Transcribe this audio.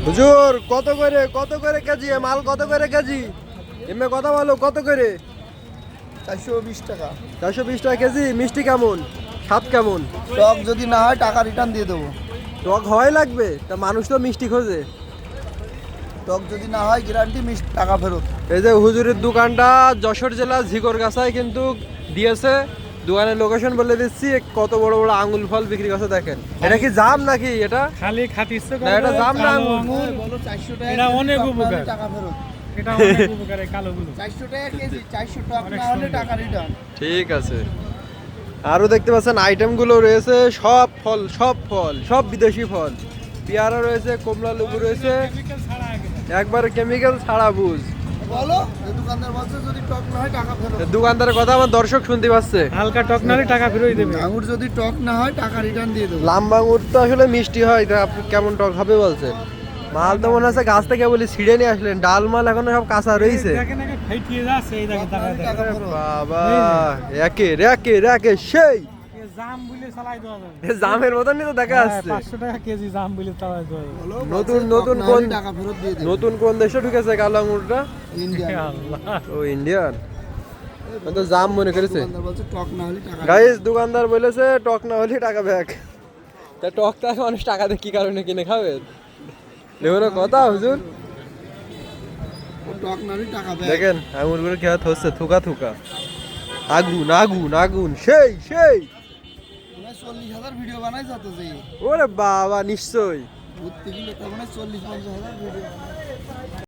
হুজুর কত করে কেজি মাল কত করে কেজি এমনি কথা বলো কত করে 420 টাকা 420 টাকা কেজি মিষ্টি কেমন স্বাদ কেমন টক যদি না হয় টাকা রিটার্ন দিয়ে দেবো টক হওয়াই লাগবে তা মানুষ তো মিষ্টি খোঁজে টক যদি না হয় গ্যারান্টি মিষ্টি টাকা ফেরত এই যে হুজুরের দোকানটা যশোর জেলা ঝিকরগাছায় কিন্তু দিয়েছে দোকানের লোকেশন বলে দিচ্ছি কত বড় বড় আঙ্গুল ফল বিক্রি করছে দেখেন এটা কি জাম নাকি এটা খালি খাতিছে না এটা জাম না আঙ্গুর বলো 400 টাকা এটা অনেক উপকার। টাকা ফেরত এটা অনেক উপকার এই কালোগুলো 400 টাকা কেজি 400 টক না হলে টাকা রিটার্ন ঠিক আছে আরো দেখতে পাচ্ছেন আইটেমগুলো রয়েছে সব ফল সব বিদেশি ফল পেয়ারা রয়েছে কমলা লেবু রয়েছে কেমিক্যাল ছাড়া আগে একবার কেমিক্যাল ছাড়া বুঝ বলো যে দোকানদার বলছে যদি টক না হয় টাকা ফেরত দোকানদারের কথা আমার দর্শক শুনতে পাচ্ছে হালকা টক নালে টাকা ফেরত দেবে আঙুর যদি টক না হয় টাকা রিটার্ন দিয়ে দেবো লাম্বা আঙুর তো আসলে মিষ্টি হয় তা আপনি কেমন টক হবে বলছেন মাল তো মনে হচ্ছে গাছ থেকে বলি ছিঁড়ে নিয়ে আসলেন ডাল মাল এখনো সব কাঁচা রয়েছে দেখেন আগে ফাইটিয়ে যাচ্ছে এই দেখেন টাকা টাকা দেখেন ফেরত বাবা রেকে সেই জাম বলে চালাই দেওয়া যাবে এ জামের মতনই তো দেখা যাচ্ছে 500 টাকা কেজি জাম বলে চালাই দেওয়া যাবে বলো, নতুন বলছে নতুন টক না কোন হলে টাকা ফেরত দিয়ে দেবো নতুন কোন দেশে ঢুকেছে কালো আঙুরটা ইন্ডিয়া আল্লাহ ও ইন্ডিয়ান তো জাম মনে করেছে দোকানদার বলছে টক না হলে টাকা গাইস দোকানদার বলেছে টক না হলে টাকা ব্যাক তা টক তো মানুষ টাকা দিয়ে কি কারণে কিনে খাবে দেখুন কথা হুজুর টক না হলে টাকা দেয় দেখেন আঙুরগুলো কি হাত হচ্ছে থুকা থুকা আগুন সেই 40,000 ভিডিও বানাই যত যে ওরে বাবা নিশ্চয়ই ঘুরতে গেলে তার মানে 40-50,000 ভিডিও